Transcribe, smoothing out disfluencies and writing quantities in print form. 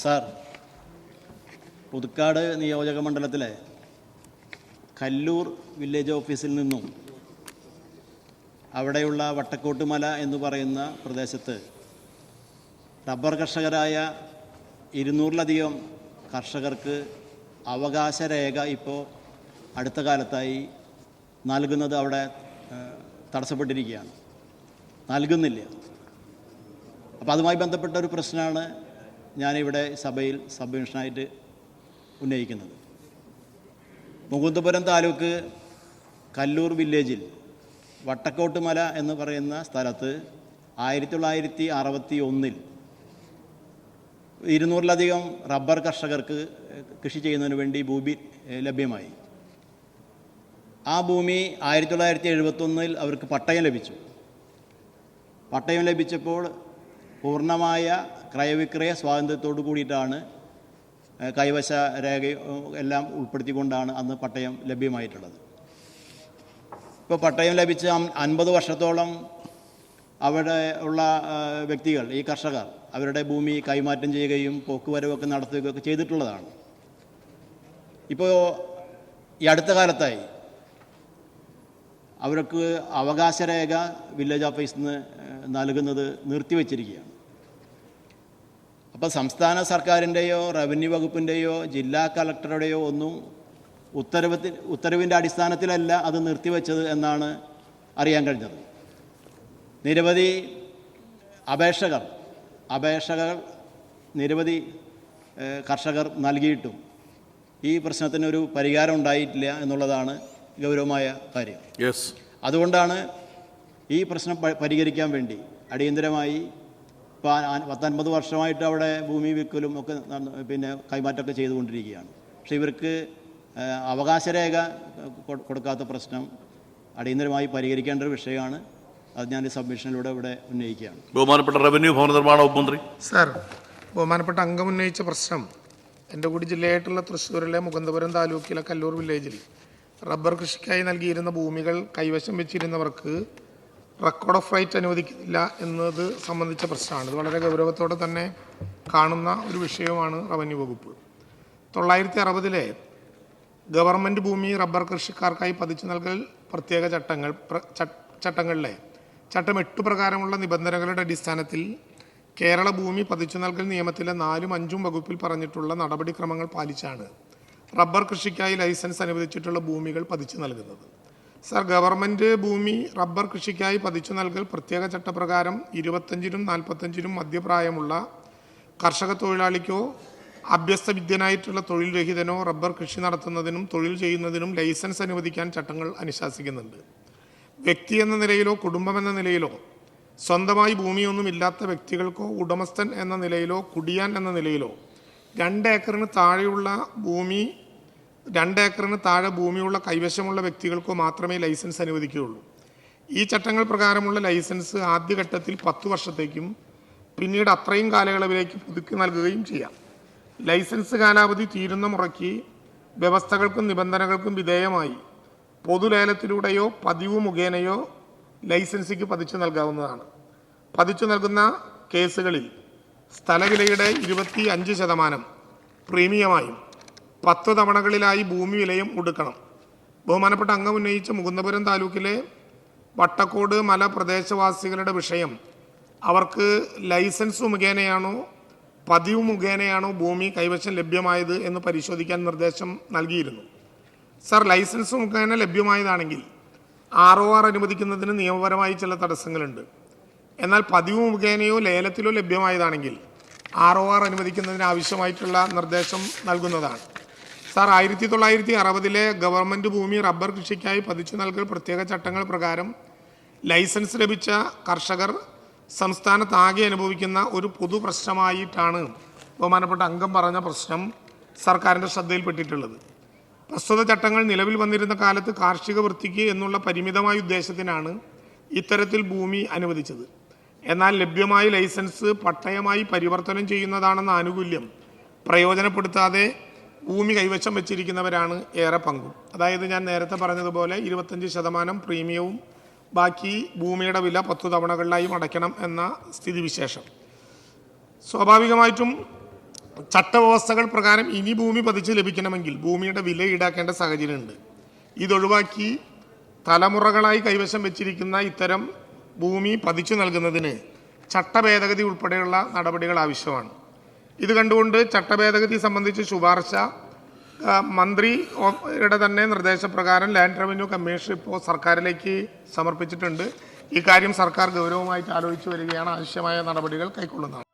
Sir, Puthukkad നിയോജക മണ്ഡലത്തിലെ Kallur village ഓഫീസിൽ നിന്നും അവിടെയുള്ള വട്ടക്കോട്ടുമല എന്ന് പറയുന്ന പ്രദേശത്ത് റബ്ബർ കർഷകരായ 200-ലധികം കർഷകർക്ക് അവകാശ രേഖ ഇപ്പോൾ അടുത്ത കാലത്തായി നൽകുന്നത് അവിടെ തടസ്സപ്പെട്ടിരിക്കുകയാണ്, നൽകുന്നില്ല. അപ്പോൾ അതുമായി ബന്ധപ്പെട്ട ഒരു പ്രശ്നമാണ് ഞാനിവിടെ സഭയിൽ സബ്മിഷനായിട്ട് ഉന്നയിക്കുന്നത്. മുകുന്ദപുരം താലൂക്ക് കല്ലൂർ വില്ലേജിൽ വട്ടക്കോട്ടുമല എന്ന് പറയുന്ന സ്ഥലത്ത് 1961 200-ലധികം റബ്ബർ കർഷകർക്ക് കൃഷി ചെയ്യുന്നതിന് വേണ്ടി ഭൂമി ലഭ്യമായി. ആ ഭൂമി 1971 അവർക്ക് പട്ടയം ലഭിച്ചു. പട്ടയം ലഭിച്ചപ്പോൾ പൂർണ്ണമായ ക്രയവിക്രയ സ്വാതന്ത്ര്യത്തോടു കൂടിയിട്ടാണ് കൈവശ രേഖ എല്ലാം ഉൾപ്പെടുത്തിക്കൊണ്ടാണ് അന്ന് പട്ടയം ലഭ്യമായിട്ടുള്ളത്. ഇപ്പോൾ പട്ടയം ലഭിച്ച് 50 വർഷത്തോളം അവിടെ ഉള്ള വ്യക്തികൾ, ഈ കർഷകർ അവരുടെ ഭൂമി കൈമാറ്റം ചെയ്യുകയും പോക്കുവരവൊക്കെ നടത്തുകയൊക്കെ ചെയ്തിട്ടുള്ളതാണ്. ഇപ്പോൾ ഈ അടുത്ത കാലത്തായി അവർക്ക് അവകാശരേഖ വില്ലേജ് ഓഫീസിൽ നിന്ന് നൽകുന്നത് നിർത്തിവെച്ചിരിക്കുകയാണ്. അപ്പോൾ സംസ്ഥാന സർക്കാരിൻ്റെയോ റവന്യൂ വകുപ്പിൻ്റെയോ ജില്ലാ കളക്ടറുടെയോ ഒന്നും ഉത്തരവിൻ്റെ അടിസ്ഥാനത്തിലല്ല അത് നിർത്തിവെച്ചത് എന്നാണ് അറിയാൻ കഴിഞ്ഞത്. നിരവധി അപേക്ഷകൾ നിരവധി കർഷകർ നൽകിയിട്ടും ഈ പ്രശ്നത്തിനൊരു പരിഹാരം ഉണ്ടായിട്ടില്ല എന്നുള്ളതാണ് ഗൗരവമായ കാര്യം. അതുകൊണ്ടാണ് ഈ പ്രശ്നം പരിഹരിക്കാൻ വേണ്ടി അടിയന്തരമായി ഇപ്പോൾ 50 വർഷമായിട്ട് അവിടെ ഭൂമി വിൽക്കലും ഒക്കെ പിന്നെ കൈമാറ്റമൊക്കെ ചെയ്തുകൊണ്ടിരിക്കുകയാണ്. പക്ഷേ ഇവർക്ക് അവകാശരേഖ കൊടുക്കാത്ത പ്രശ്നം അടിയന്തരമായി പരിഹരിക്കേണ്ട ഒരു വിഷയമാണ്. അത് ഞാൻ ഈ സബ്മിഷനിലൂടെ ഇവിടെ ഉന്നയിക്കുകയാണ്. ബഹുമാനപ്പെട്ട റവന്യൂ ഭവന നിർമ്മാണ വകുപ്പ് മന്ത്രി. സാർ, ബഹുമാനപ്പെട്ട അംഗം ഉന്നയിച്ച പ്രശ്നം എൻ്റെ കൂടി ജില്ലയായിട്ടുള്ള തൃശ്ശൂരിലെ മുകുന്ദപുരം താലൂക്കിലെ കല്ലൂർ വില്ലേജിൽ റബ്ബർ കൃഷിക്കായി നൽകിയിരുന്ന ഭൂമികൾ കൈവശം വെച്ചിരുന്നവർക്ക് റെക്കോർഡ് ഓഫ് റൈറ്റ് അനുവദിക്കുന്നില്ല എന്നത് സംബന്ധിച്ച പ്രശ്നമാണ്. ഇത് വളരെ ഗൗരവത്തോടെ തന്നെ കാണുന്ന ഒരു വിഷയമാണ് റവന്യൂ വകുപ്പ്. 1960 ഗവൺമെൻറ് ഭൂമി റബ്ബർ കൃഷിക്കാർക്കായി പതിച്ചു നൽകൽ പ്രത്യേക ചട്ടങ്ങളിലെ ചട്ടം 8 പ്രകാരമുള്ള നിബന്ധനകളുടെ അടിസ്ഥാനത്തിൽ കേരള ഭൂമി പതിച്ചു നൽകൽ നിയമത്തിലെ 4ഉം 5ഉം വകുപ്പിൽ പറഞ്ഞിട്ടുള്ള നടപടിക്രമങ്ങൾ പാലിച്ചാണ് റബ്ബർ കൃഷിക്കായി ലൈസൻസ് അനുവദിച്ചിട്ടുള്ള ഭൂമികൾ പതിച്ചു നൽകുന്നത്. സർ, ഗവൺമെൻറ് ഭൂമി റബ്ബർ കൃഷിക്കായി പതിച്ചു നൽകൽ പ്രത്യേക ചട്ടപ്രകാരം 25-നും 45-നും മധ്യപ്രായമുള്ള കർഷക തൊഴിലാളിക്കോ അഭ്യസ്തവിദ്യനായിട്ടുള്ള തൊഴിൽ രഹിതനോ റബ്ബർ കൃഷി നടത്തുന്നതിനും തൊഴിൽ ചെയ്യുന്നതിനും ലൈസൻസ് അനുവദിക്കാൻ ചട്ടങ്ങൾ അനുശാസിക്കുന്നുണ്ട്. വ്യക്തി എന്ന നിലയിലോ കുടുംബം എന്ന നിലയിലോ സ്വന്തമായി ഭൂമിയൊന്നും ഇല്ലാത്ത വ്യക്തികൾക്കോ ഉടമസ്ഥൻ എന്ന നിലയിലോ കുടിയാൻ എന്ന നിലയിലോ 2 ഏക്കറിന് താഴെ ഭൂമിയുള്ള കൈവശമുള്ള വ്യക്തികൾക്കോ മാത്രമേ ലൈസൻസ് അനുവദിക്കുകയുള്ളൂ. ഈ ചട്ടങ്ങൾ പ്രകാരമുള്ള ലൈസൻസ് ആദ്യഘട്ടത്തിൽ 10 വർഷത്തേക്കും പിന്നീട് അത്രയും കാലയളവിലേക്ക് പുതുക്കി നൽകുകയും ചെയ്യാം. ലൈസൻസ് കാലാവധി തീരുന്ന മുറയ്ക്ക് വ്യവസ്ഥകൾക്കും നിബന്ധനകൾക്കും വിധേയമായി പൊതുലേലത്തിലൂടെയോ പതിവ് മുഖേനയോ ലൈസൻസിക്ക് പതിച്ചു നൽകാവുന്നതാണ്. പതിച്ചു നൽകുന്ന കേസുകളിൽ സ്ഥലവിലയുടെ 25% പ്രീമിയമായും 10 തവണകളിലായി ഭൂമി വിലയും ഒടുക്കണം. ബഹുമാനപ്പെട്ട അംഗം ഉന്നയിച്ച മുകുന്ദപുരം താലൂക്കിലെ വട്ടക്കോട് മല പ്രദേശവാസികളുടെ വിഷയം അവർക്ക് ലൈസൻസ് മുഖേനയാണോ പതിവ് മുഖേനയാണോ ഭൂമി കൈവശം ലഭ്യമായത് എന്ന് പരിശോധിക്കാൻ നിർദ്ദേശം നൽകിയിരുന്നു. സർ, ലൈസൻസ് മുഖേന ലഭ്യമായതാണെങ്കിൽ ROR അനുവദിക്കുന്നതിന് നിയമപരമായി ചില തടസ്സങ്ങളുണ്ട്. എന്നാൽ പതിവ് മുഖേനയോ ലേലത്തിലോ ലഭ്യമായതാണെങ്കിൽ ROR അനുവദിക്കുന്നതിന് ആവശ്യമായിട്ടുള്ള നിർദ്ദേശം നൽകുന്നതാണ്. സാർ, 1960 ഗവൺമെൻറ് ഭൂമി റബ്ബർ കൃഷിക്കായി പതിച്ചു നൽകൽ പ്രത്യേക ചട്ടങ്ങൾ പ്രകാരം ലൈസൻസ് ലഭിച്ച കർഷകർ സംസ്ഥാനത്താകെ അനുഭവിക്കുന്ന ഒരു പൊതു പ്രശ്നമായിട്ടാണ് ബഹുമാനപ്പെട്ട അംഗം പറഞ്ഞ പ്രശ്നം സർക്കാരിൻ്റെ ശ്രദ്ധയിൽപ്പെട്ടിട്ടുള്ളത്. പ്രസ്തുത ചട്ടങ്ങൾ നിലവിൽ വന്നിരുന്ന കാലത്ത് കാർഷിക വൃത്തിക്ക് എന്നുള്ള പരിമിതമായ ഉദ്ദേശത്തിനാണ് ഇത്തരത്തിൽ ഭൂമി അനുവദിച്ചത്. എന്നാൽ ലഭ്യമായ ലൈസൻസ് പട്ടയമായി പരിവർത്തനം ചെയ്യുന്നതാണെന്ന ആനുകൂല്യം പ്രയോജനപ്പെടുത്താതെ ഭൂമി കൈവശം വെച്ചിരിക്കുന്നവരാണ് ഏറെ പങ്കും. അതായത് ഞാൻ നേരത്തെ പറഞ്ഞതുപോലെ 25% പ്രീമിയവും ബാക്കി ഭൂമിയുടെ വില 10 തവണകളിലായും അടയ്ക്കണം എന്ന സ്ഥിതിവിശേഷം. സ്വാഭാവികമായിട്ടും ചട്ടവ്യവസ്ഥകൾ പ്രകാരം ഇനി ഭൂമി പതിച്ച് ലഭിക്കണമെങ്കിൽ ഭൂമിയുടെ വില ഈടാക്കേണ്ട സാഹചര്യമുണ്ട്. ഇതൊഴിവാക്കി തലമുറകളായി കൈവശം വെച്ചിരിക്കുന്ന ഇത്തരം ഭൂമി പതിച്ചു നൽകുന്നതിന് ചട്ടഭേദഗതി ഉൾപ്പെടെയുള്ള നടപടികൾ ആവശ്യമാണ്. ഇത് കണ്ടുകൊണ്ട് ചട്ടഭേദഗതി സംബന്ധിച്ച് ശുപാർശ മന്ത്രിയുടെ തന്നെ നിർദ്ദേശപ്രകാരം ലാൻഡ് റവന്യൂ കമ്മീഷൻ ഇപ്പോൾ സർക്കാരിലേക്ക് സമർപ്പിച്ചിട്ടുണ്ട്. ഇക്കാര്യം സർക്കാർ ഗൗരവമായിട്ട് ആലോചിച്ചു വരികയാണ്. ആവശ്യമായ നടപടികൾ കൈക്കൊള്ളുന്നതാണ്.